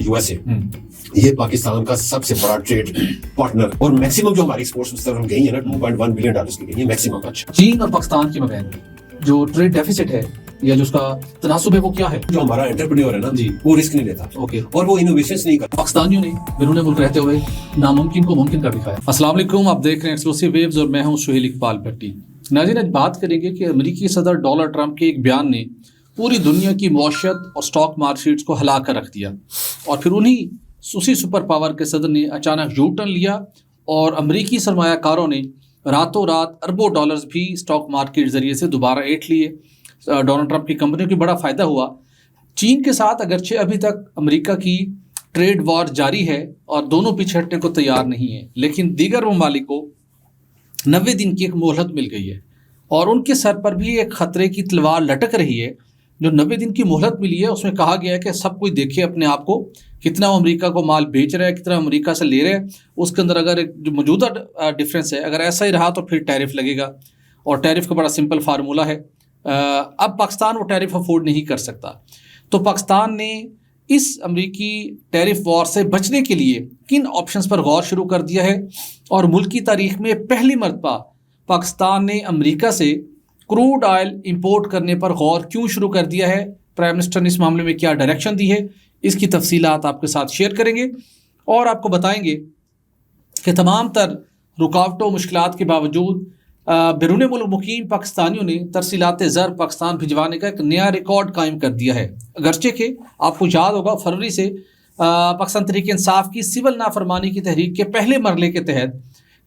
USA یہ پاکستان کا سب سے بڑا ٹریڈ پارٹنر اور میکسیمم جو ہماری ایکسپورٹس اس طرف گئی ہیں نا 2.1 بلین ڈالرز کی گئی ہیں میکسیمم. چین اور پاکستان کے مابین جو ٹریڈ ڈیفیسٹ ہے یا جو اس کا تناسب ہے وہ کیا ہے؟ جو ہمارا انٹرپرینیور ہے نا جی وہ رسک نہیں لیتا اوکے اور وہ انوویشنز نہیں کرتا. پاکستانیوں نے بیرون ملک رہتے ہوئے ناممکن کو ممکن کر دکھایا. السلام علیکم، آپ دیکھ رہے ہیں ایکسکلوسیو ویوز اور میں ہوں سہیل اقبال بھٹی. ناظرین آج بات کریں گے کہ امریکی صدر ڈونلڈ ٹرمپ کے ایک بیان نے پوری دنیا کی معیشت اور اسٹاک مارکیٹس کو ہلا کر رکھ دیا اور پھر اسی سپر پاور کے صدر نے اچانک یو ٹرن لیا اور امریکی سرمایہ کاروں نے راتوں رات اربوں ڈالرز بھی اسٹاک مارکیٹ ذریعے سے دوبارہ ایٹھ لیے. ڈونلڈ ٹرمپ کی کمپنیوں کی بڑا فائدہ ہوا. چین کے ساتھ اگرچہ ابھی تک امریکہ کی ٹریڈ وار جاری ہے اور دونوں پیچھے ہٹنے کو تیار نہیں ہیں، لیکن دیگر ممالک کو 90 دن کی ایک مہلت مل گئی ہے اور ان کے سر پر بھی ایک خطرے کی تلوار لٹک رہی ہے. جو 90 دن کی مہلت ملی ہے اس میں کہا گیا ہے کہ سب کوئی دیکھے اپنے آپ کو کتنا وہ امریکہ کو مال بیچ رہا ہے، کتنا امریکہ سے لے رہے ہیں. اس کے اندر اگر ایک جو موجودہ ڈفرینس ہے اگر ایسا ہی رہا تو پھر ٹیرف لگے گا اور ٹیرف کا بڑا سمپل فارمولہ ہے. اب پاکستان وہ ٹیرف افورڈ نہیں کر سکتا، تو پاکستان نے اس امریکی ٹیرف وار سے بچنے کے لیے کن آپشنز پر غور شروع کر دیا ہے اور ملک کی تاریخ میں پہلی مرتبہ پاکستان نے امریکہ سے کروڈ آئل امپورٹ کرنے پر غور کیوں شروع کر دیا ہے، پرائم منسٹر نے اس معاملے میں کیا ڈائریکشن دی ہے، اس کی تفصیلات آپ کے ساتھ شیئر کریں گے اور آپ کو بتائیں گے کہ تمام تر رکاوٹوں مشکلات کے باوجود بیرون ملک مقیم پاکستانیوں نے ترسیلات زر پاکستان بھجوانے کا ایک نیا ریکارڈ قائم کر دیا ہے. اگرچہ کہ آپ کو یاد ہوگا فروری سے پاکستان تحریک انصاف کی سول نافرمانی کی تحریک کے پہلے مرحلے کے تحت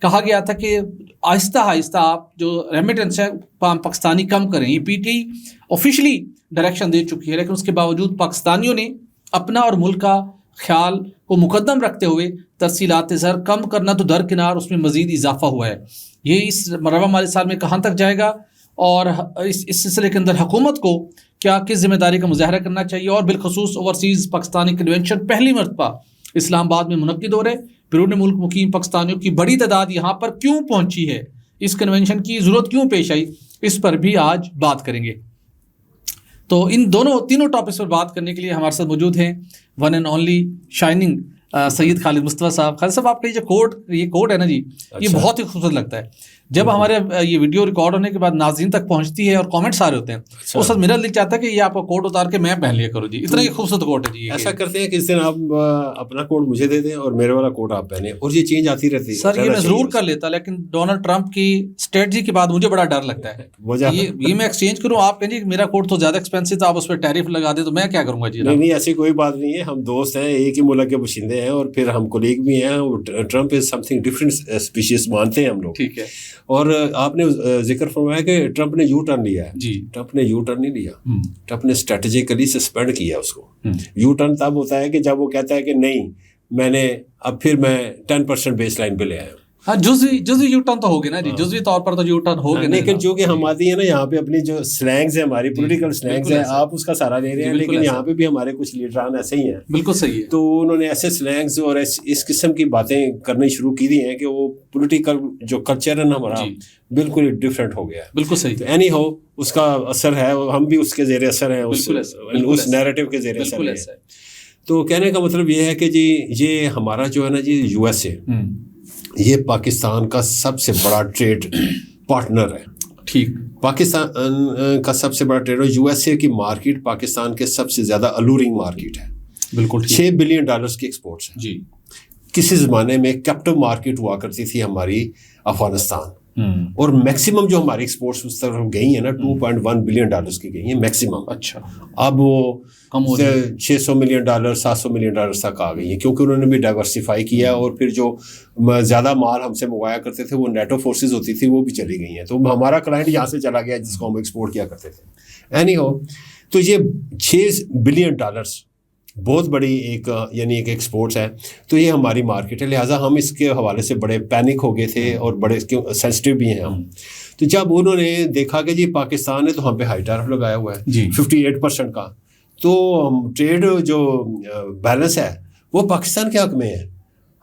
کہا گیا تھا کہ آہستہ آہستہ آپ جو ریمیٹنس ہے پاکستانی کم کریں. یہ پی ٹی آفیشلی ڈائریکشن دے چکی ہے، لیکن اس کے باوجود پاکستانیوں نے اپنا اور ملک کا خیال کو مقدم رکھتے ہوئے ترسیلات زر کم کرنا تو درکنار اس میں مزید اضافہ ہوا ہے. یہ اس رواں مالی سال میں کہاں تک جائے گا اور اس سلسلے کے اندر حکومت کو کس ذمہ داری کا مظاہرہ کرنا چاہیے، اور بالخصوص اوورسیز پاکستانی کنونشن پہلی مرتبہ اسلام آباد میں منعقد ہو رہے. بیرون ملک مقیم پاکستانیوں کی بڑی تعداد یہاں پر کیوں پہنچی ہے، اس کنونشن کی ضرورت کیوں پیش آئی، اس پر بھی آج بات کریں گے. تو ان تینوں ٹاپکس پر بات کرنے کے لیے ہمارے ساتھ موجود ہیں ون اینڈ اونلی شائننگ سید خالد مصطفیٰ صاحب. خالد صاحب آپ کا یہ کوڈ ہے نا جی، یہ بہت ہی خوبصورت لگتا ہے. جب ہمارے یہ ویڈیو ریکارڈ ہونے کے بعد ناظرین تک پہنچتی ہے اور کامنٹس آ رہے ہوتے ہیں اس وقت میرا دل چاہتا ہے کہ یہ آپ کا کوڈ اتار کے میں پہن لیا کروں جی. اتنا ہی خوبصورت کوڈ ہے جی. ایسا کرتے ہیں کہ اس دن آپ اپنا کوڈ مجھے دے دیں اور میرے والا کوڈ آپ پہنیں اور یہ چینج آتی رہتی ہے. سر یہ میں ضرور کر لیتا، لیکن ڈونلڈ ٹرمپ کی اسٹریٹجی کے بعد مجھے بڑا ڈر لگتا ہے یہ میں ایکسچینج کروں. آپ کہیں میرا کوڈ تو زیادہ ایکسپینسو تھا، آپ اس پہ ٹیرف لگا دیں تو میں کیا کروں گا جی. نہیں ایسی کوئی بات نہیں ہے، ہم دوست ہیں، ایک ہی ملک کے باشندے ہیں اور پھر ہم کولیگ بھی ہیں. ٹرمپ از سم تھنگ ڈفرینٹ اسپیشیز مانتے ہیں ہم لوگ. ٹھیک ہے. اور آپ نے ذکر فرمایا کہ ٹرمپ نے یو ٹرن لیا ہے جی. ٹرمپ نے یو ٹرن نہیں لیا، ٹرمپ نے اسٹریٹجیکلی سسپینڈ کیا اس کو. یو ٹرن تب ہوتا ہے کہ جب وہ کہتا ہے کہ نہیں اب پھر میں 10% بیس لائن پہ لے آیا ہوں. ہاں جزوی یو ٹرن تو ہوگی نا جی، جزوی طور پر تو یو ٹرن ہوگی، لیکن چونکہ ہم آتی ہیں نا یہاں پہ اپنی جو سلینگز ہیں ہماری پولیٹیکل سلینگز ہیں آپ اس کا سہارا لے رہے ہیں، لیکن یہاں پہ بھی ہمارے کچھ لیڈران ایسے ہی ہیں. بالکل صحیح ہے. تو انہوں نے ایسے سلینگز اور اس قسم کی باتیں کرنی شروع کی دی ہیں کہ وہ پولیٹیکل جو کلچر ہے نا ہمارا بالکل ڈفرینٹ ہو گیا ہے. بالکل صحیح. اینی ہو اس کا اثر ہے، ہم بھی اس کے زیر اثر ہیں، اس نیریٹو کے زیر اثر ہے. تو کہنے کا مطلب یہ ہے کہ جی یہ ہمارا جو ہے نا جی USA یہ پاکستان کا سب سے بڑا ٹریڈ پارٹنر ہے. ٹھیک. پاکستان کا سب سے بڑا ٹریڈ USA کی مارکیٹ پاکستان کے سب سے زیادہ الورنگ مارکیٹ ہے. بالکل. 6 بلین ڈالرز کی ایکسپورٹس ہیں جی. کسی زمانے میں کیپٹو مارکیٹ ہوا کرتی تھی ہماری افغانستان، اور میکسیمم جو ہماری ایکسپورٹس اس طرف گئی ہیں نا 2.1 بلین ڈالرز کی گئی ہیں میکسیمم. اچھا. اب وہ 600 ملین ڈالر 700 ملین ڈالر تک آ گئی ہیں کیونکہ انہوں نے بھی ڈائیورسیفائی کیا، اور پھر جو زیادہ مال ہم سے منگوایا کرتے تھے وہ نیٹو فورسز ہوتی تھی وہ بھی چلی گئی ہیں. تو ہمارا کلائنٹ یہاں سے چلا گیا جس کو ہم ایکسپورٹ کیا کرتے تھے. اینی ہو تو یہ 6 بلین ڈالرز بہت بڑی ایک ایکسپورٹس ہے. تو یہ ہماری مارکیٹ ہے، لہٰذا ہم اس کے حوالے سے بڑے پینک ہو گئے تھے اور بڑے اس کے سینسٹیو بھی ہیں ہم. تو جب انہوں نے دیکھا کہ جی پاکستان نے تو ہم پہ ہائی ٹیرف لگایا ہوا ہے 58% کا، تو ٹریڈ جو بیلنس ہے وہ پاکستان کے حق میں ہے،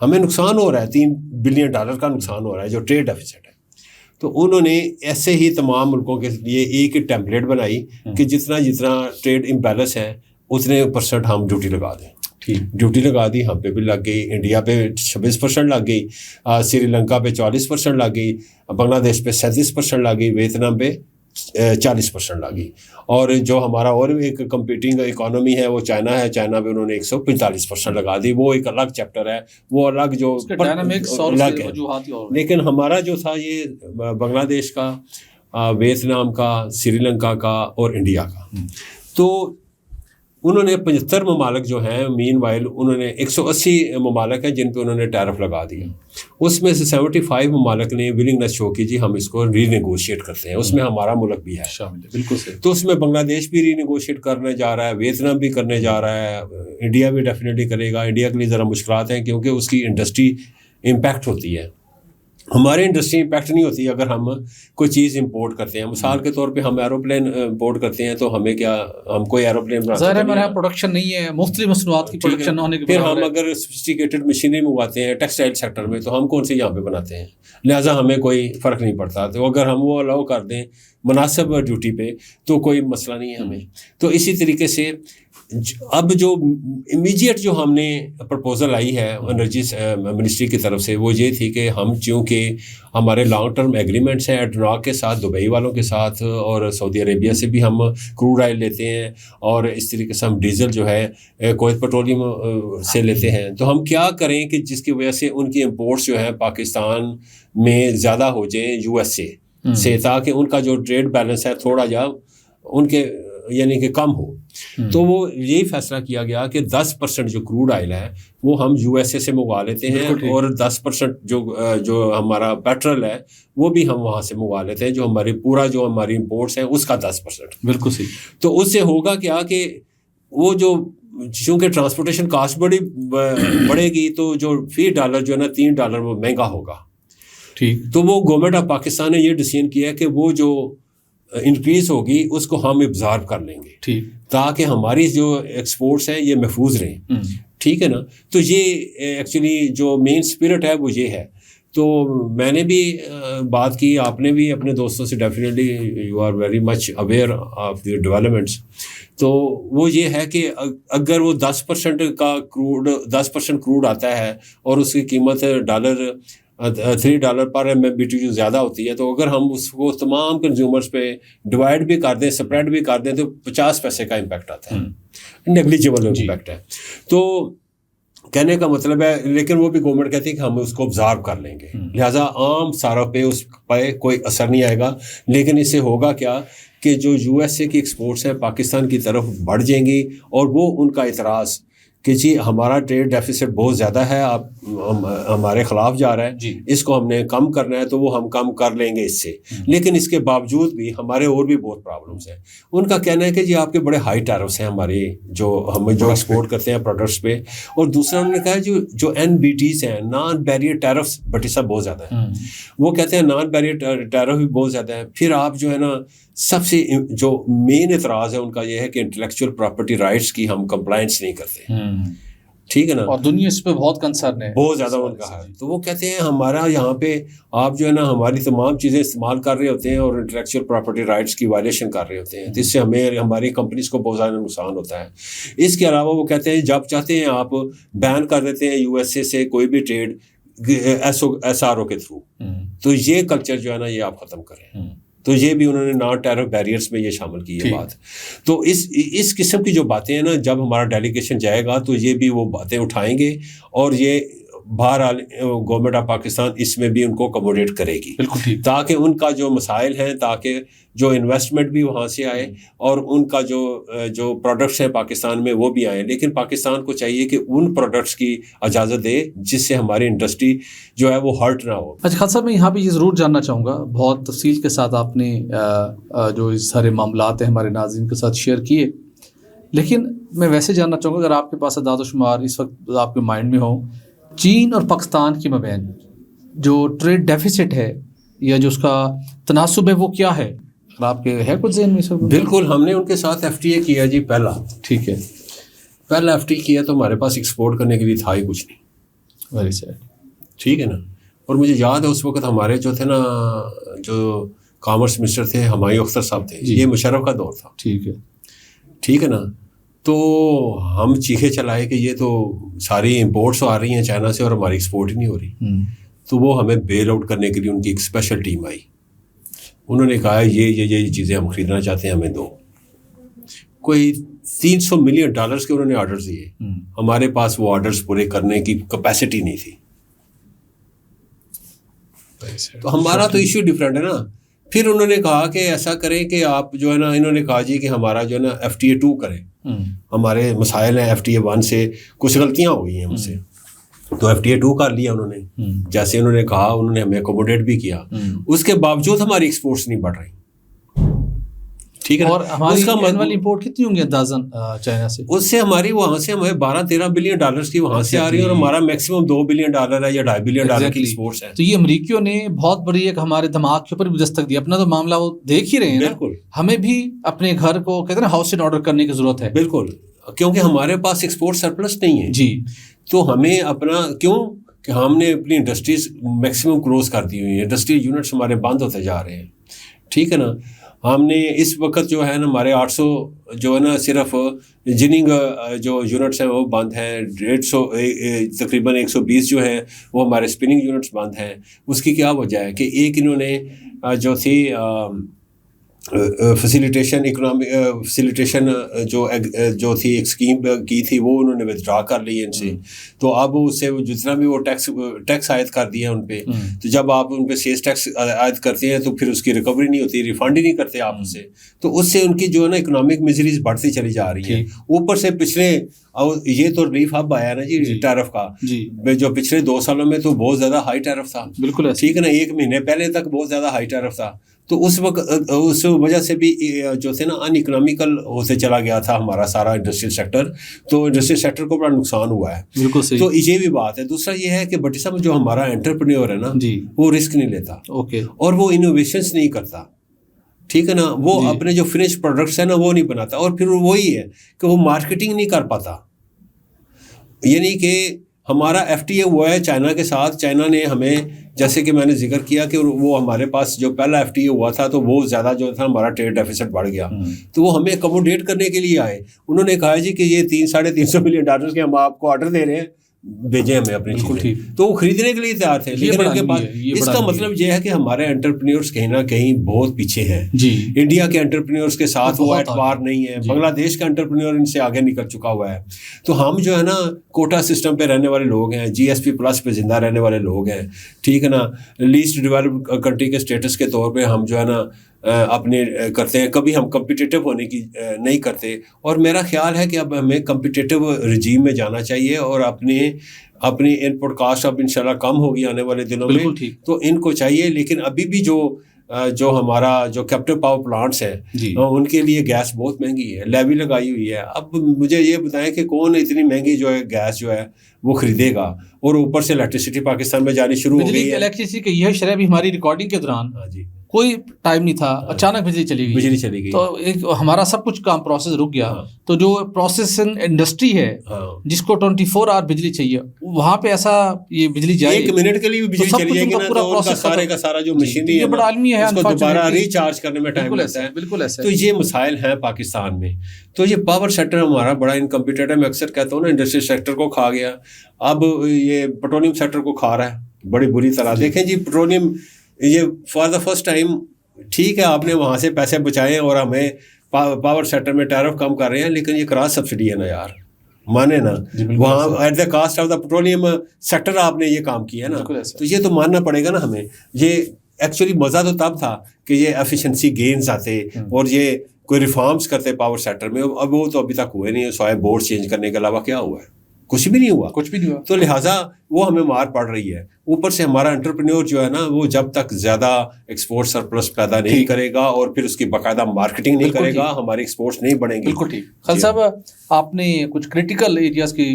ہمیں نقصان ہو رہا ہے 3 بلین ڈالر کا نقصان ہو رہا ہے جو ٹریڈ ڈیفیسٹ ہے. تو انہوں نے ایسے ہی تمام ملکوں کے لیے ایک ٹیمپلیٹ بنائی کہ جتنا ٹریڈ امبیلنس ہے اتنے % ہم ڈیوٹی لگا دیں. ڈیوٹی لگا دی, ہم پہ بھی لگ گئی, انڈیا پہ 26% لگ گئی, سری لنکا پہ 44% لگ گئی, بنگلہ دیش پہ 37% لگ گئی, ویتنام پہ 40% لگ گئی. اور جو ہمارا اور ایک کمپیٹنگ اکانومی ہے وہ چائنا ہے, چائنا پہ انہوں نے 145% لگا دی. وہ ایک الگ چیپٹر ہے, وہ الگ جو الگ ہے. لیکن ہمارا جو تھا یہ بنگلہ دیش کا, ویتنام کا, سری لنکا کا اور انڈیا کا, تو انہوں نے 75 ممالک جو ہیں مین وائل انہوں نے 180 ممالک ہیں جن پہ انہوں نے ٹیرف لگا دیا. اس میں سے 75 ممالک نے ولنگنس شو کی جی ہم اس کو ری نیگوشیٹ کرتے ہیں. اس میں ہمارا ملک بھی ہے شامل ہے. بالکل صحیح. تو اس میں بنگلہ دیش بھی ری نیگوشیٹ کرنے جا رہا ہے, ویتنام بھی کرنے جا رہا ہے, انڈیا بھی ڈیفینیٹلی کرے گا. انڈیا کے لیے ذرا مشکلات ہیں کیونکہ اس کی انڈسٹری امپیکٹ ہوتی ہے, ہمارے انڈسٹری امپیکٹ نہیں ہوتی اگر ہم کوئی چیز امپورٹ کرتے ہیں. مثال کے طور پہ ہم ایروپلین امپورٹ کرتے ہیں تو ہمیں کیا, ہم کوئی ایروپلین ظاہر ہے ہمارے یہاں پروڈکشن نہیں ہے, مختلف مصنوعات کی پروڈکشن ہونے کے پھر ہم اگر سوفسٹیکیٹڈ مشینری منگواتے ہیں ٹیکسٹائل سیکٹر میں تو ہم کون سے یہاں پہ بناتے ہیں, لہٰذا ہمیں کوئی فرق نہیں پڑتا. تو اگر ہم وہ الاؤ کر دیں مناسب ڈیوٹی پہ تو کوئی مسئلہ نہیں ہے ہمیں. تو اسی طریقے سے اب جو امیجیٹ جو ہم نے پرپوزل آئی ہے انرجی منسٹری کی طرف سے وہ یہ تھی کہ ہم چونکہ ہمارے لانگ ٹرم ایگریمنٹس ہیں ایڈناک کے ساتھ, دبئی والوں کے ساتھ, اور سعودی عربیہ سے بھی ہم کروڈ آئل لیتے ہیں, اور اس طریقے سے ہم ڈیزل جو ہے کویت پیٹرولیم سے لیتے ہیں, تو ہم کیا کریں کہ جس کی وجہ سے ان کی امپورٹس جو ہیں پاکستان میں زیادہ ہو جائیں یو ایس سے, تاکہ ان کا جو ٹریڈ بیلنس ہے تھوڑا جا ان کے یعنی کہ کم ہو. تو وہ یہی فیصلہ کیا گیا کہ 10% جو کروڈ آئل ہے وہ ہم یو ایس اے سے منگوا لیتے ہیں, اور 10% جو ہمارا پیٹرول ہے وہ بھی ہم وہاں سے منگوا لیتے ہیں, جو ہماری پورا جو ہماری امپورٹس ہیں اس کا 10%. بالکل صحیح. تو اس سے ہوگا کیا کہ وہ جو چونکہ ٹرانسپورٹیشن کاسٹ بڑھے گی تو جو فی ڈالر جو ہے نا $3 وہ مہنگا ہوگا. ٹھیک. تو وہ گورنمنٹ آف پاکستان نے یہ ڈیسیژن کیا کہ وہ جو انکریز ہوگی اس کو ہم ابزارو کر لیں گے, ٹھیک, تاکہ ہماری جو ایکسپورٹس ہیں یہ محفوظ رہیں. ٹھیک ہے نا. تو یہ ایکچولی جو مین اسپرٹ ہے وہ یہ ہے. تو میں نے بھی بات کی, آپ نے بھی اپنے دوستوں سے, definitely you are very much aware of the developments. تو وہ یہ ہے کہ اگر وہ 10% کا کروڈ 10% کروڈ آتا ہے اور اس کی قیمت $3 پر MMBTU جو زیادہ ہوتی ہے, تو اگر ہم اس کو تمام کنزیومرز پہ ڈیوائڈ بھی کر دیں, سپریڈ بھی کر دیں, تو 50 پیسے کا امپیکٹ آتا ہے, نیگلیجیبل امپیکٹ ہے. تو کہنے کا مطلب ہے, لیکن وہ بھی گورنمنٹ کہتی ہے کہ ہم اس کو آبزارو کر لیں گے, لہٰذا عام صارف پہ اس پہ کوئی اثر نہیں آئے گا. لیکن اس سے ہوگا کیا کہ جو یو ایس اے کی ایکسپورٹس ہیں پاکستان کی طرف بڑھ جائیں گی, اور وہ ان کا اعتراض کہ جی ہمارا ٹریڈ ڈیفیسٹ بہت زیادہ ہے, آپ ہمارے خلاف جا رہا ہے, جی اس کو ہم نے کم کرنا ہے, تو وہ ہم کم کر لیں گے اس سے. لیکن اس کے باوجود بھی ہمارے اور بھی بہت پرابلمس ہیں. ان کا کہنا ہے کہ جی آپ کے بڑے ہائی ٹیرفس ہیں ہماری جو ہم جو ایکسپورٹ کرتے ہیں پروڈکٹس پہ, اور دوسرا انہوں نے کہا جو NBTs ہیں, نان بیریئر ٹیرفس بٹی صاحب بہت زیادہ ہیں. وہ کہتے ہیں نان بیریئر ٹیرف بھی بہت زیادہ ہے. پھر آپ جو ہے نا سب سے جو مین اعتراض ہے ان کا یہ ہے کہ انٹلیکچوئل پراپرٹی رائٹس کی ہم کمپلائنس نہیں کرتے. ٹھیک ہے نا, اور دنیا اس پہ بہت کنسرن ہے, بہت زیادہ ان کا ہے. تو وہ کہتے ہیں ہمارا یہاں پہ آپ جو ہے نا ہماری تمام چیزیں استعمال کر رہے ہوتے ہیں اور انٹلیکچوئل پراپرٹی رائٹس کی وائلیشن کر رہے ہوتے ہیں, تو اس سے ہمیں ہماری کمپنیز کو بہت زیادہ نقصان ہوتا ہے. اس کے علاوہ وہ کہتے ہیں جب چاہتے ہیں آپ بین کر دیتے ہیں یو ایس اے سے کوئی بھی ٹریڈ SRO کے تھرو, تو یہ کلچر جو ہے نا یہ آپ ختم کریں. تو یہ بھی انہوں نے نان ٹیرف بیریئرس میں یہ شامل کی ہے بات. تو اس قسم کی جو باتیں ہیں نا, جب ہمارا ڈیلیگیشن جائے گا تو یہ بھی وہ باتیں اٹھائیں گے, اور یہ بہرحال گورنمنٹ آف پاکستان اس میں بھی ان کو اکوموڈیٹ کرے گی, تاکہ ان کا جو مسائل ہیں, تاکہ جو انویسٹمنٹ بھی وہاں سے آئے, اور ان کا جو پروڈکٹس ہیں پاکستان میں وہ بھی آئیں. لیکن پاکستان کو چاہیے کہ ان پروڈکٹس کی اجازت دے جس سے ہماری انڈسٹری جو ہے وہ ہرٹ نہ ہو. اچھا خان صاحب, میں یہاں پہ یہ ضرور جاننا چاہوں گا, بہت تفصیل کے ساتھ آپ نے جو اس سارے معاملات ہیں ہمارے ناظرین کے ساتھ شیئر کیے, لیکن میں ویسے جاننا چاہوں گا اگر آپ کے پاس اعداد و شمار اس وقت آپ کے مائنڈ میں ہوں, چین اور پاکستان کے مابین جو ٹریڈ ڈیفیسٹ ہے یا جو اس کا تناسب ہے وہ کیا ہے, آپ کے ہے کچھ ذہن میں سر؟ بالکل, ہم نے ان کے ساتھ FTA کیا جی پہلا. ٹھیک ہے, پہلا FTA کیا تو ہمارے پاس ایکسپورٹ کرنے کے لیے تھا ہی کچھ نہیں. Very sad. ٹھیک ہے نا. اور مجھے یاد ہے اس وقت ہمارے جو تھے نا, جو کامرس منسٹر تھے ہمایوں اختر صاحب تھے, یہ مشرف کا دور تھا. ٹھیک ہے. ٹھیک ہے نا. تو ہم چیخے چلائے کہ یہ تو ساری امپورٹس آ رہی ہیں چائنا سے اور ہماری ایکسپورٹ ہی نہیں ہو رہی. تو وہ ہمیں بیل آؤٹ کرنے کے لیے ان کی ایک اسپیشل ٹیم آئی. انہوں نے کہا یہ چیزیں ہم خریدنا چاہتے ہیں, ہمیں دو. کوئی $300 ملین کے انہوں نے آرڈرز دیے. ہمارے پاس وہ آرڈرز پورے کرنے کی کیپیسٹی نہیں تھی. تو ہمارا تو ایشو ڈفرینٹ ہے نا. پھر انہوں نے کہا کہ ایسا کریں کہ آپ جو ہے نا, انہوں نے کہا جی کہ ہمارا جو ہے نا FTA 2 کریں. ہمارے مسائل ہیں FTA 1 سے, کچھ غلطیاں ہو گئی ہیں مجھ سے, تو FTA 2 کر لیا انہوں نے. جیسے انہوں نے کہا انہوں نے ہمیں اکوموڈیٹ بھی کیا. اس کے باوجود ہماری ایکسپورٹس نہیں بڑھ رہی. ٹھیک ہے. اور ہماری اینول امپورٹ کتنی ہوں گی اندازاً چائنا سے؟ اس سے ہماری وہاں سے ہمیں $12-13 بلین کی وہاں سے آ رہی ہے, اور ہمارا میکسیمم $2 بلین ہے یا $2.5 بلین کی ایکسپورٹس ہے. تو یہ امریکیوں نے بہت بڑی ایک ہمارے دماغ کے اوپر بھی دستک دی. اپنا تو معاملہ وہ دیکھ ہی رہے ہیں. بالکل. ہمیں بھی اپنے گھر کو کہتے ہیں نا ہاؤس ان آرڈر کرنے کی ضرورت ہے. بالکل, کیونکہ ہمارے پاس ایکسپورٹ سرپلس نہیں ہے. جی. تو ہمیں اپنا کیوں کہ ہم نے اپنی انڈسٹریز میکسیمم کلوز کر دی ہوئی ہیں. انڈسٹریل یونٹس ہمارے بند ہوتے جا رہے ہیں. ٹھیک ہے نا. ہم نے اس وقت جو ہے نا ہمارے 800 جو ہے نا صرف جننگ جو یونٹس ہیں وہ بند ہیں. 150 تقریباً 120 جو ہیں وہ ہمارے اسپننگ یونٹس بند ہیں. اس کی کیا وجہ ہے کہ ایک انہوں نے جو تھی فیسیلیٹیشن جو تھی ایک اسکیم کی تھی, وہ انہوں نے ودرا کر لی ان سے. تو اب اس سے جتنا بھی وہ ٹیکس عائد کر دیا ان پہ, تو جب آپ ان پہ سیلس ٹیکس عائد کرتے ہیں تو پھر اس کی ریکوری نہیں ہوتی, ریفنڈ ہی نہیں کرتے آپ اس سے. تو اس سے ان کی جو ہے نا اکنامک میزریز بڑھتی چلی جا رہی ہیں. اوپر سے پچھلے یہ تو ریلیف اب آیا نا جی ٹیرف کا, جو پچھلے 2 سالوں میں تو بہت زیادہ ہائی ٹیرف تھا. بالکل ٹھیک ہے نا. 1 مہینے پہلے تک بہت زیادہ ہائی ٹیرف تھا. تو اس وقت اس وجہ سے بھی جو تھے نا ان اکنامیکل ہوتے چلا گیا تھا ہمارا سارا انڈسٹریل سیکٹر. تو انڈسٹریل سیکٹر کو بڑا نقصان ہوا ہے. بالکل صحیح. تو یہ بھی بات ہے. دوسرا یہ ہے کہ بٹی صاحب جو ہمارا انٹرپرینیور ہے نا, وہ رسک نہیں لیتا, اور وہ انوویشنس نہیں کرتا. ٹھیک ہے نا. وہ اپنے جو فنش پروڈکٹس ہیں نا وہ نہیں بناتا, اور پھر وہی ہے کہ وہ مارکیٹنگ نہیں کر پاتا. یعنی کہ ہمارا FTA ہوا ہے چائنا کے ساتھ. چائنا نے ہمیں, جیسے کہ میں نے ذکر کیا کہ وہ ہمارے پاس جو پہلا FTA ہوا تھا تو وہ زیادہ جو تھا ہمارا ٹریڈ ڈیفیسٹ بڑھ گیا. تو وہ ہمیں اکوموڈیٹ کرنے کے لیے آئے. انہوں نے کہا جی کہ یہ $300-350 ملین کے ہم آپ کو آرڈر دے رہے ہیں, بھیجیں ہمیں اپنی چیزیں. تو وہ خریدنے کے لیے تیار تھے. لیکن ان کے پاس اس کا مطلب یہ ہے کہ ہمارے انٹرپرینیورس کہیں نہ کہیں بہت پیچھے ہیں. انڈیا کے انٹرپرینیورس کے ساتھ وہ اعتبار نہیں ہے. بنگلہ دیش کا انٹرپرینیور ان سے آگے نکل چکا ہوا ہے. تو ہم جو ہے نا کوٹا سسٹم پہ رہنے والے لوگ ہیں, GSP+ پہ زندہ رہنے والے لوگ ہیں. ٹھیک ہے نا. لیسٹ ڈیولپڈ کنٹری کے اسٹیٹس کے طور پہ ہم جو ہے نا اپنے کرتے ہیں. کبھی ہم کمپٹیٹیو ہونے کی نہیں کرتے. اور میرا خیال ہے کہ اب ہمیں کمپٹیٹیو رجیم میں جانا چاہیے, اور اپنی ان پٹ کاسٹ اب انشاءاللہ کم ہوگی آنے والے دنوں میں. تو ان کو چاہیے. لیکن ابھی بھی جو ہمارا جو کیپٹیو پاور پلانٹس ہیں ان کے لیے گیس بہت مہنگی ہے, لیوی لگائی ہوئی ہے. اب مجھے یہ بتائیں کہ کون اتنی مہنگی جو ہے گیس جو ہے وہ خریدے گا, اور اوپر سے الیکٹریسٹی پاکستان میں جانی شروع ہو گئی ہے. الیکٹریسٹی کی یہ شرح بھی ہماری ریکارڈنگ کے دوران کوئی ٹائم نہیں تھا, اچانک بجلی چلی گئی. تو ایک ہمارا سب کچھ کام پروسیس رک گیا. تو جو پروسیسنگ انڈسٹری ہے جس کو 24 آور بجلی چاہیے, وہاں پہ ایسا یہ بجلی جائے 1 منٹ کے لیے بھی بجلی چلی جائے گی نا, تو ان کا سارے کا سارا جو مشینری ہے بڑا عالمی ہے, اس کو دوبارہ ریچارج کرنے میں ٹائم لگتا ہے. بالکل ایسا. تو یہ مسائل ہیں پاکستان میں. تو یہ پاور سیکٹر ہمارا بڑا انکمپیٹیٹ ہے. میں اکثر کہتا ہوں نا انڈسٹریل سیکٹر کو کھا گیا, اب یہ پیٹرولیم سیکٹر کو کھا رہا ہے بڑی بری طرح. دیکھیں جی پیٹرولیم یہ فار دا فرسٹ ٹائم, ٹھیک ہے آپ نے وہاں سے پیسے بچائے اور ہمیں پاور سیکٹر میں ٹیرف کم کر رہے ہیں, لیکن یہ کراس سبسڈی ہے نا یار, مانے نا. وہاں at the cost of the petroleum sector آپ نے یہ کام کیا ہے نا, تو یہ تو ماننا پڑے گا نا ہمیں. یہ ایکچولی مزہ تو تب تھا کہ یہ ایفیشنسی گینز آتے اور یہ کوئی ریفارمز کرتے پاور سیکٹر میں. اب وہ تو ابھی تک ہوئے نہیں, سوائے بورڈ چینج کرنے کے علاوہ کیا ہوا ہے؟ کچھ بھی نہیں ہوا. تو لہٰذا وہ ہمیں مار پڑ رہی ہے. اوپر سے ہمارا انٹرپرینیور جو ہے نا وہ جب تک زیادہ ایکسپورٹ سرپلس پیدا نہیں کرے گا اور پھر اس کی باقاعدہ مارکیٹنگ نہیں کرے گا, ہماری ایکسپورٹس نہیں بڑھیں گی. بالکل ٹھیک. خالد صاحب آپ نے کچھ کریٹیکل ایریاز کی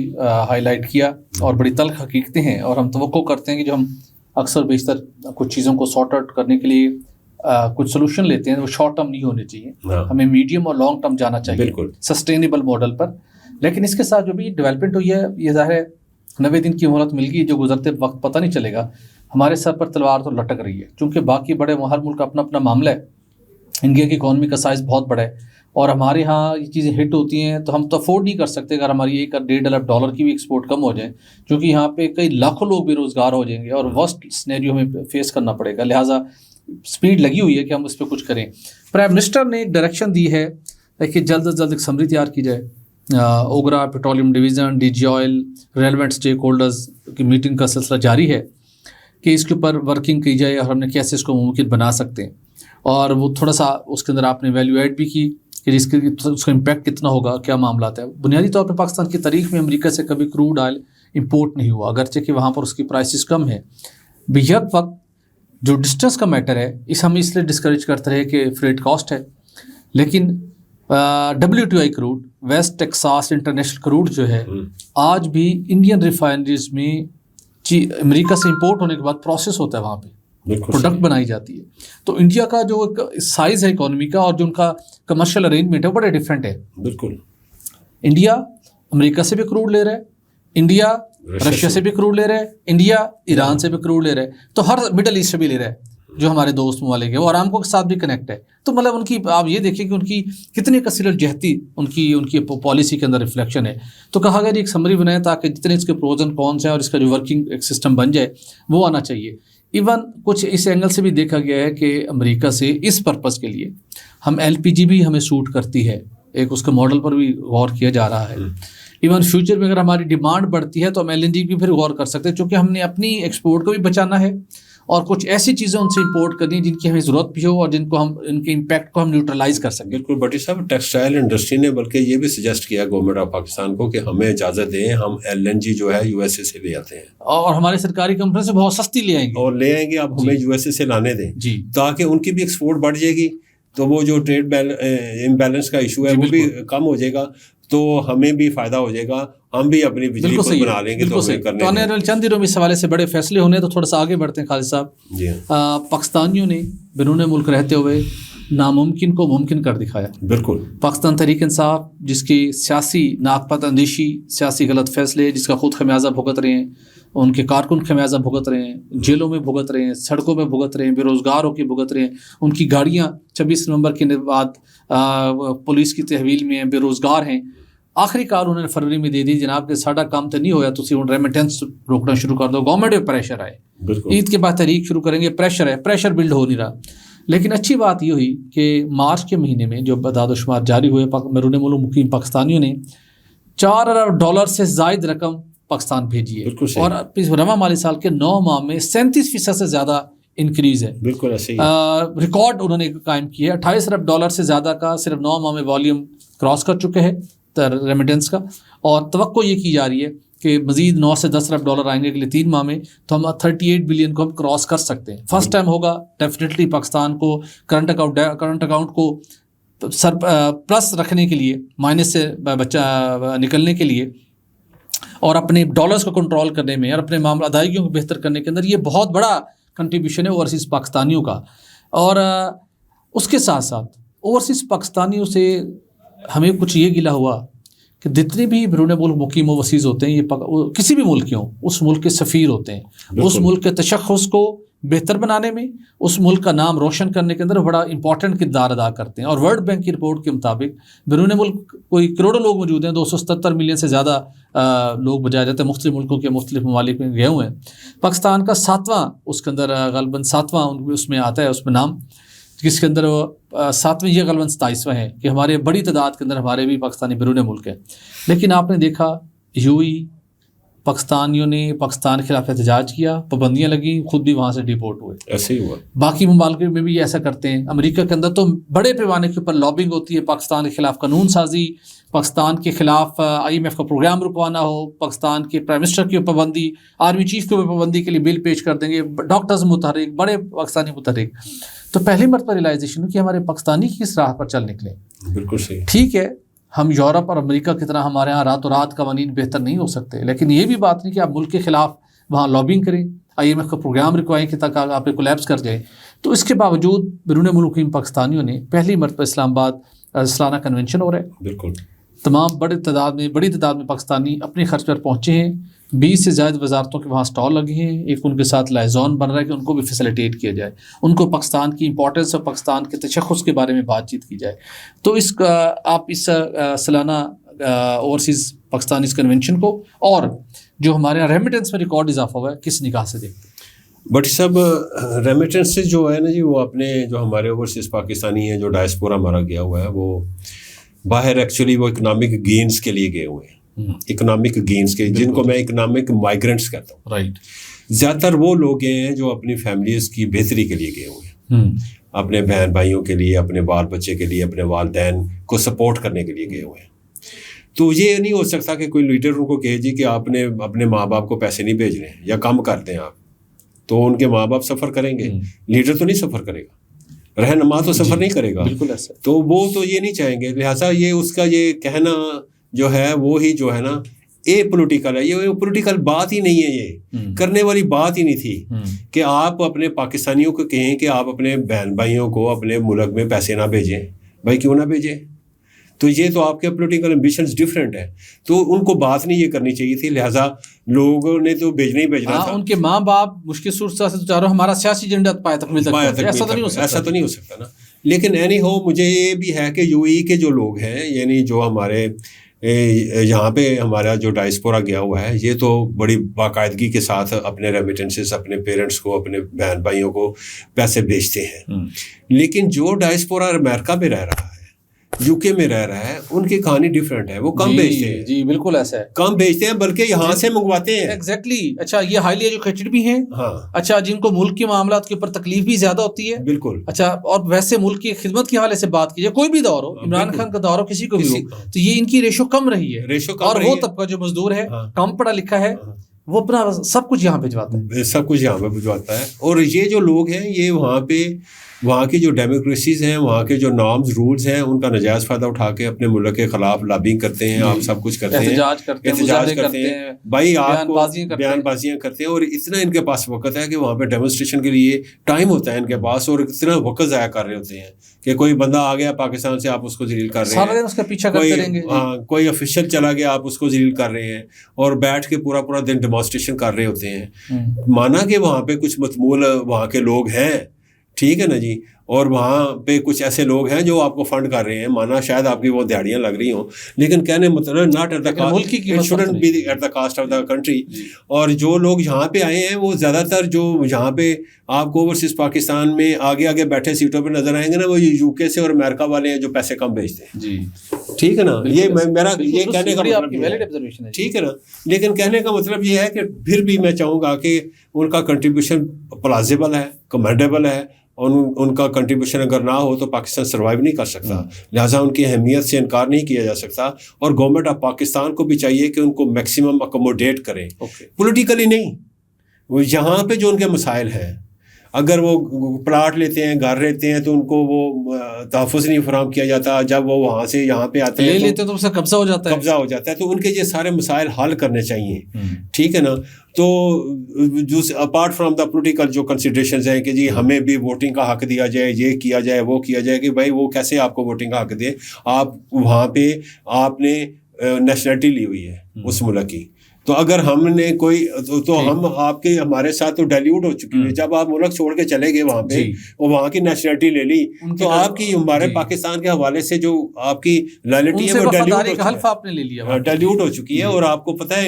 ہائی لائٹ کیا اور بڑی تلخ حقیقتیں ہیں, اور ہم توقع کرتے ہیں کہ جو ہم اکثر بیشتر کچھ چیزوں کو سارٹ آؤٹ کرنے کے لیے کچھ سولوشن لیتے ہیں وہ شارٹ ٹرم نہیں ہونے چاہیے, ہمیں میڈیم اور لانگ ٹرم جانا چاہیے, بالکل سسٹینیبل ماڈل پر. لیکن اس کے ساتھ جو بھی ڈیولپمنٹ ہوئی ہے یہ ظاہر ہے 90 دن کی مہلت مل گئی, جو گزرتے وقت پتہ نہیں چلے گا. ہمارے سر پر تلوار تو لٹک رہی ہے, چونکہ باقی بڑے ہر ملک کا اپنا اپنا معاملہ ہے. انڈیا کی اکانومی کا سائز بہت بڑا ہے, اور ہمارے ہاں یہ چیزیں ہٹ ہوتی ہیں تو ہم تو افورڈ نہیں کر سکتے اگر ہماری $1.5 ارب کی بھی ایکسپورٹ کم ہو جائے، کیونکہ یہاں پہ کئی لاکھوں لوگ بے روزگار ہو جائیں گے اور ورسٹ سینیریو ہمیں فیس کرنا پڑے گا. لہٰذا اسپیڈ لگی ہوئی ہے کہ ہم اس پہ کچھ کریں. پرائم منسٹر نے ایک ڈائریکشن دی ہے کہ جلد از جلد ایک سمری تیار کی جائے. OGRA petroleum division, D G oil, relevant stakeholders کی میٹنگ کا سلسلہ جاری ہے کہ اس کے اوپر ورکنگ کی جائے اور ہم نے کیسے اس کو ممکن بنا سکتے ہیں. اور وہ تھوڑا سا اس کے اندر آپ نے ویلیو ایڈ بھی کی کہ اس کا امپیکٹ کتنا ہوگا، کیا معاملات ہے. بنیادی طور پہ پاکستان کی تاریخ میں امریکہ سے کبھی کروڈ آئل امپورٹ نہیں ہوا، اگرچہ کہ وہاں پر اس کی پرائسز کم ہے. بیک وقت جو ڈسٹنس کا میٹر ہے ہم اس لیے ڈسکریج کرتے رہے کہ فریٹ کاسٹ ہے، لیکن WTI crude, West Texas International crude جو ہے آج بھی انڈین ریفائنریز میں امریکہ سے امپورٹ ہونے کے بعد پروسیس ہوتا ہے، وہاں پہ پروڈکٹ بنائی جاتی ہے. تو انڈیا کا جو سائز ہے اکانومی کا اور جو ان کا کمرشل ارینجمنٹ ہے وہ بڑے ڈفرینٹ ہے. بالکل انڈیا امریکہ سے بھی کروڈ لے رہا ہے، انڈیا رشیا سے بھی کروڈ لے رہا ہے، انڈیا ایران سے بھی کروڈ لے رہا ہے، تو ہر مڈل ایسٹ سے بھی لے رہا ہے جو ہمارے دوست ممالک ہیں، وہ آرامکو کے ساتھ بھی کنیکٹ ہے. تو مطلب ان کی آپ یہ دیکھیں کہ ان کی کتنی کثیر الجہتی ان کی پالیسی کے اندر ریفلیکشن ہے. تو کہا گیا ایک سمری بنائیں تاکہ جتنے اس کے پروز اینڈ کونس ہیں اور اس کا جو ورکنگ ایک سسٹم بن جائے وہ آنا چاہیے. ایون کچھ اس اینگل سے بھی دیکھا گیا ہے کہ امریکہ سے اس پرپز کے لیے ہم LPG بھی ہمیں سوٹ کرتی ہے، ایک اس کے ماڈل پر بھی غور کیا جا رہا ہے. ایون فیوچر میں اگر ہماری ڈیمانڈ بڑھتی ہے تو ہم LNG بھی پھر غور کر سکتے ہیں، چونکہ ہم نے اپنی ایکسپورٹ کو بھی بچانا ہے اور کچھ ایسی چیزیں ان سے امپورٹ کرنی ہیں جن کی ہمیں ضرورت بھی ہو اور جن کو ہم ان کے امپیکٹ کو ہم نیوٹرلائز کر سکیں. بالکل بٹی صاحب، ٹیکسٹائل انڈسٹری نے بلکہ یہ بھی سجیسٹ کیا گورنمنٹ آف پاکستان کو کہ ہمیں اجازت دیں، ہم LNG جو ہے USA سے لے آتے ہیں اور ہمارے سرکاری کمپنی سے بہت سستی لے آئیں گے اب ہمیں USA سے لانے دیں جی، تاکہ ان کی بھی ایکسپورٹ بڑھ جائے گی تو وہ جو ٹریڈ امبیلنس کا ایشو ہے وہ بھی کم ہو جائے گا، تو ہمیں بھی فائدہ ہو جائے گا، ہم بھی اپنی بجلی کو بنا لیں گے. تو آنے والے چند دنوں میں اس حوالے سے بڑے فیصلے ہونے، تو تھوڑا سا آگے بڑھتے ہیں خالد صاحب. جی پاکستانیوں نے بیرون ملک رہتے ہوئے ناممکن کو ممکن کر دکھایا. بالکل. پاکستان تحریک انصاف جس کی سیاسی ناقص اندیشی، سیاسی غلط فیصلے جس کا خود خمیازہ بھگت رہے ہیں، ان کے کارکن خمیازہ بھگت رہے ہیں، جیلوں میں بھگت رہے ہیں، سڑکوں میں بھگت رہے ہیں، بے روزگار ہو کے بھگت رہے ہیں، ان کی گاڑیاں 26 نومبر کے بعد پولیس کی تحویل میں ہیں، بے روزگار ہیں. آخری کار انہوں نے فروری میں دے دی، جناب کہ ساڈا کام تو نہیں ہویا، تسی ہن ریمیٹنس روکنا شروع کر دو. گورنمنٹ پہ پریشر آئے، عید کے بعد تحریک شروع کریں گے، پریشر بلڈ ہو نہیں رہا. لیکن اچھی بات یہ ہوئی کہ مارچ کے مہینے میں جو اعداد و شمار جاری ہوئے، بیرون ملک مقیم پاکستانیوں نے $4 ارب سے زائد رقم پاکستان بھیجی ہے، اور رواں مالی سال کے 9 ماہ میں 37% سے زیادہ انکریز ہے. بالکل ایسے ہی ریکارڈ انہوں نے قائم کیا ہے. $28 ارب سے زیادہ کا صرف 9 ماہ میں والیوم کراس کر چکے ہیں ریمیٹنس کا، اور توقع یہ کی جا رہی ہے کہ مزید 9 سے 10 ارب آئیں گے اگلے 3 ماہ میں، تو ہم 38 بلین کو ہم کراس کر سکتے ہیں. فرسٹ ٹائم ہوگا ڈیفینیٹلی پاکستان کو کرنٹ اکاؤنٹ کو پلس رکھنے کے لیے، مائنس سے نکلنے کے لیے، اور اپنے ڈالرز کو کنٹرول کرنے میں اور اپنے معاملہ ادائیگیوں کو بہتر کرنے کے اندر یہ بہت بڑا کنٹریبیوشن ہے اوورسیز پاکستانیوں کا. اور اس کے ساتھ ساتھ اوورسیز پاکستانیوں سے ہمیں کچھ یہ گلا ہوا کہ جتنے بھی بیرون ملک مقیم اوورسیز ہوتے ہیں، یہ کسی بھی ملک کے ہوں، اس ملک کے سفیر ہوتے ہیں. اس ملک کے تشخص کو بہتر بنانے میں، اس ملک کا نام روشن کرنے کے اندر بڑا امپورٹنٹ کردار ادا کرتے ہیں. اور ورلڈ بینک کی رپورٹ کے مطابق بیرون ملک کوئی کروڑوں لوگ موجود ہیں، 277 ملین سے زیادہ لوگ بجایا جاتے ہیں، مختلف ملکوں کے مختلف ممالک میں گئے ہوئے ہیں. پاکستان کا 7واں اس کے اندر غالباً 7واں اس میں آتا ہے، اس میں نام جس کے اندر 7ویں یہ غالباً 27واں ہے کہ ہمارے بڑی تعداد کے اندر ہمارے بھی پاکستانی بیرون ملک ہیں. لیکن آپ نے دیکھا UAE پاکستانیوں نے پاکستان کے خلاف احتجاج کیا، پابندیاں لگیں، خود بھی وہاں سے ڈیپورٹ ہوئے. ایسے ہی ہوا باقی ممالک میں بھی ایسا کرتے ہیں. امریکہ کے اندر تو بڑے پیمانے کے اوپر لابنگ ہوتی ہے، پاکستان کے خلاف قانون سازی، پاکستان کے خلاف IMF کا پروگرام رکوانا ہو، پاکستان کے پرائم منسٹر کی پابندی، آرمی چیف کی پابندی کے لیے بل پیش کر دیں گے، ڈاکٹرز متحرک، بڑے پاکستانی متحرک. تو پہلی مرتبہ ریلائزیشن کہ ہمارے پاکستانی کس راہ پر چل نکلے. بالکل صحیح. ٹھیک ہے، ہم یورپ اور امریکہ کی طرح ہمارے ہاں راتوں رات قوانین بہتر نہیں ہو سکتے، لیکن یہ بھی بات نہیں کہ آپ ملک کے خلاف وہاں لابنگ کریں، IMF کا پروگرام رکوائیں کہ تک آپ پہ کولیپس کر جائے. تو اس کے باوجود بیرون ملک پاکستانیوں نے پہلی مرتبہ اسلام آباد سالانہ کنونشن ہو رہا ہے. بالکل. تمام بڑی تعداد میں پاکستانی اپنے خرچ پر پہنچے ہیں. 20 سے زائد وزارتوں کے وہاں اسٹال لگے ہیں. ایک ان کے ساتھ لائزون بن رہا ہے کہ ان کو بھی فیسیلیٹیٹ کیا جائے, ان کو پاکستان کی امپورٹنس اور پاکستان کے تشخص کے بارے میں بات چیت کی جائے. تو اس کا آپ اس سالانہ اوورسیز پاکستان اس کنونشن کو اور جو ہمارے یہاں ریمیٹنس میں ریکارڈ اضافہ ہوا ہے کس نگاہ سے دیکھتے ہیں؟ بٹ سب ریمیٹنس سے جو ہے نا جی, وہ اپنے جو ہمارے اوورسیز پاکستانی ہیں جو ڈائسپورا ہمارا گیا ہوا ہے, وہ باہر ایکچولی وہ اکنامک گینز کے لیے گئے ہوئے ہیں, اکنامک گینز کے, جن کو میں اکنامک مائیگرنٹس کہتا ہوں. رائٹ. زیادہ تر وہ لوگ ہیں جو اپنی فیملیز کی بہتری کے لیے گئے ہوئے ہیں, اپنے بہن بھائیوں کے لیے, اپنے بال بچے کے لیے, اپنے والدین کو سپورٹ کرنے کے لیے گئے ہوئے ہیں. تو یہ نہیں ہو سکتا کہ کوئی لیڈر ان کو کہے جی کہ آپ نے اپنے ماں باپ کو پیسے نہیں بھیج رہے ہیں یا کم کر دیں آپ, تو ان کے ماں باپ سفر کریں گے, لیڈر تو نہیں سفر کرے گا, رہنما تو سفر نہیں کرے گا. بالکل ایسا. تو وہ تو یہ نہیں چاہیں گے, لہٰذا یہ اس کا یہ کہنا جو ہے وہی جو ہے نا اے پولیٹیکل ہے. یہ پولیٹیکل بات ہی نہیں ہے, یہ کرنے والی بات ہی نہیں تھی کہ آپ اپنے پاکستانیوں کو کہیں کہ آپ اپنے بہن بھائیوں کو اپنے ملک میں پیسے نہ بھیجیں. بھائی کیوں نہ بھیجیں؟ تو یہ تو آپ کے پولیٹیکل ایمبیشنز ڈفرینٹ ہے, تو ان کو بات نہیں یہ کرنی چاہیے تھی, لہٰذا لوگوں نے تو بھیجنا ہی بھیجنا تھا. ان کے ماں باپ مشکل صورت سے چاروں ہمارا سیاسی ایجنڈا پائے تکمیل تک ایسا تو نہیں ہو سکتا نا. لیکن اینی ہو مجھے یہ بھی ہے کہ یو اے کے جو لوگ ہیں, یعنی جو ہمارے یہاں پہ ہمارا جو ڈائسپورا گیا ہوا ہے, یہ تو بڑی باقاعدگی کے ساتھ اپنے ریمیٹنسز اپنے پیرنٹس کو, اپنے بہن بھائیوں کو پیسے بھیجتے ہیں. لیکن جو ڈائسپورا امریکہ میں رہ رہا ہے, یو کے میں رہ رہا ہے, ان کی کہانی ڈفرینٹ ہے. وہ کم بیچتے ہیں. جی بالکل ایسا ہے, کم بیچتے ہیں بلکہ یہاں سے منگواتے ہیں. ایگزیکٹلی. اچھا یہ ہائیلی ایجوکیٹڈ بھی ہیں. ہاں. اچھا جن کو ملک کے معاملات کے اوپر تکلیف بھی زیادہ ہوتی ہے. بالکل. اچھا اور ویسے ملک کی خدمت کے حوالے سے بات کیجیے, کوئی بھی دور ہو, عمران خان کا دور ہو, کسی کو بھی ہو, تو یہ ان کی ریشو کم رہی ہے. اور وہ طبقہ جو مزدور ہے, کم پڑھا لکھا ہے, وہ اپنا سب کچھ یہاں بھجواتا ہے. سب کچھ یہاں پہ بھجواتا ہے. اور یہ جو لوگ ہیں یہ وہاں کی جو ڈیموکریسیز ہیں, وہاں کے جو نارمز رولز ہیں, ان کا ناجائز فائدہ اٹھا کے اپنے ملک کے خلاف لابنگ کرتے ہیں. آپ سب کچھ کرتے ہیں, احتجاج کرتے ہیں, بھائی آپ کو بیان بازیاں کرتے ہیں. اور اتنا ان کے پاس وقت ہے کہ وہاں پہ ڈیمونسٹریشن کے لیے ٹائم ہوتا ہے ان کے پاس, اور اتنا وقت ضائع کر رہے ہوتے ہیں کہ کوئی بندہ آ گیا پاکستان سے, آپ اس کو ذلیل کر رہے ہیں, اس کا پیچھا کرتے رہیں گے. کوئی آفیشیل چلا گیا, آپ اس کو ذلیل کر رہے ہیں, اور بیٹھ کے پورا دن ڈیمونسٹریشن کر رہے ہوتے ہیں. مانا کہ وہاں پہ کچھ متمول وہاں کے لوگ ہیں, ٹھیک ہے نا جی, اور وہاں پہ کچھ ایسے لوگ ہیں جو آپ کو فنڈ کر رہے ہیں, مانا شاید آپ کی وہ دیہڑیاں لگ رہی ہوں, لیکن کہنے مطلب not at the cost, it shouldn't be at the cost of the country. اور جو لوگ یہاں پہ آئے ہیں وہ زیادہ تر جو یہاں پہ آپ کو اوورسیز پاکستان میں آگے بیٹھے سیٹوں پہ نظر آئیں گے نا, وہ یو کے سے اور امریکہ والے ہیں جو پیسے کم بھیجتے ہیں. جی ٹھیک ہے نا, یہ میرا یہ کہنے کا مطلب, ٹھیک ہے نا. لیکن کہنے کا مطلب یہ ہے کہ پھر بھی میں چاہوں گا کہ ان کا کنٹریبیوشن پلازیبل ہے, کمینڈیبل ہے, اور ان کا کنٹریبیوشن اگر نہ ہو تو پاکستان سروائیو نہیں کر سکتا. لہٰذا ان کی اہمیت سے انکار نہیں کیا جا سکتا, اور گورنمنٹ آف پاکستان کو بھی چاہیے کہ ان کو میکسیمم اکوموڈیٹ کریں, پولیٹیکلی نہیں. وہ یہاں پہ جو ان کے مسائل ہیں, اگر وہ پلاٹ لیتے ہیں, گھر لیتے ہیں, تو ان کو وہ تحفظ نہیں فراہم کیا جاتا. جب وہ وہاں سے یہاں پہ آتے ہیں تو اس کا قبضہ ہو جاتا ہے. تو ان کے یہ سارے مسائل حل کرنے چاہیے, ٹھیک ہے نا. تو جو اپارٹ فرام دا پولیٹیکل جو کنسیڈریشنز ہیں کہ جی ہمیں بھی ووٹنگ کا حق دیا جائے, یہ کیا جائے, وہ کیا جائے, کہ بھائی وہ کیسے آپ کو ووٹنگ کا حق دے؟ آپ وہاں پہ آپ نے نیشنلٹی لی ہوئی ہے اس ملک کی, تو اگر ہم نے کوئی تو ہم آپ کے ہمارے ساتھ تو ڈیلیوٹ ہو چکی ہے. جب آپ ملک چھوڑ کے چلے گئے وہاں پہ اور وہاں کی نیشنلٹی لے لی, تو آپ کی ہمارے پاکستان کے حوالے سے جو آپ کی لائلٹی ہے وہ ڈیلیوٹ ہو چکی ہے. اور آپ کو پتہ ہے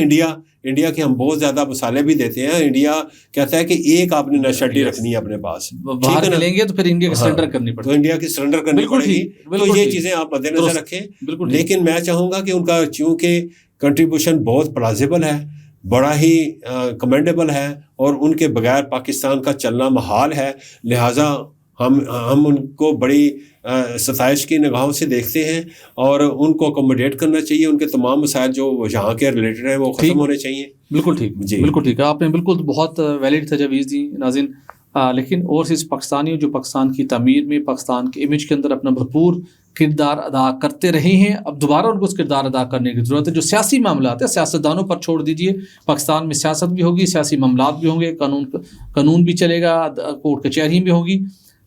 انڈیا کے ہم بہت زیادہ مسالے بھی دیتے ہیں. انڈیا کہتا ہے کہ ایک آپ نے نیشنلٹی رکھنی ہے اپنے پاس, باہر لیں گے تو پھر انڈیا کی سرنڈر کرنی پڑے, تو انڈیا کی سرنڈر کرنی پڑے گی. تو یہ چیزیں آپ مد نظر رکھیں. لیکن میں چاہوں گا کہ ان کا چونکہ کنٹریبیوشن بہت پلازیبل ہے, بڑا ہی کمینڈیبل ہے, اور ان کے بغیر پاکستان کا چلنا محال ہے, لہٰذا ہم ان کو بڑی ستائش کی نگاہوں سے دیکھتے ہیں, اور ان کو اکوموڈیٹ کرنا چاہیے. ان کے تمام مسائل جو یہاں کے ریلیٹڈ ہیں وہ ختم ہونے چاہیے. بالکل ٹھیک, جی بالکل ٹھیک ہے, آپ نے بالکل بہت ویلڈ تجاویز دی ناظرین. لیکن اوورسیز پاکستانی جو پاکستان کی تعمیر میں, پاکستان کے امیج کے اندر اپنا بھرپور کردار ادا کرتے رہے ہیں, اب دوبارہ ان کو اس کردار ادا کرنے کی ضرورت ہے. جو سیاسی معاملات ہیں سیاستدانوں پر چھوڑ دیجیے, پاکستان میں سیاست بھی ہوگی, سیاسی معاملات بھی ہوں گے, قانون بھی چلے گا, کورٹ کچہری بھی ہوگی,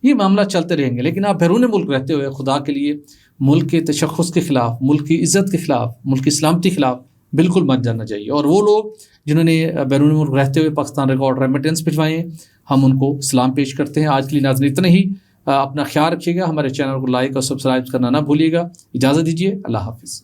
یہ معاملہ چلتے رہیں گے. لیکن آپ بیرون ملک رہتے ہوئے خدا کے لیے ملک کے تشخص کے خلاف, ملک کی عزت کے خلاف, ملک کی سلامتی کے خلاف بالکل مت جانا چاہیے. اور وہ لوگ جنہوں نے بیرون ملک رہتے ہوئے پاکستان ریکارڈ ریمیٹنس بھجوائے ہیں, ہم ان کو سلام پیش کرتے ہیں. آج کے لیے ناظرین اتنا ہی. اپنا خیال رکھیے گا, ہمارے چینل کو لائک اور سبسکرائب کرنا نہ بھولیے گا. اجازت دیجیے, اللہ حافظ.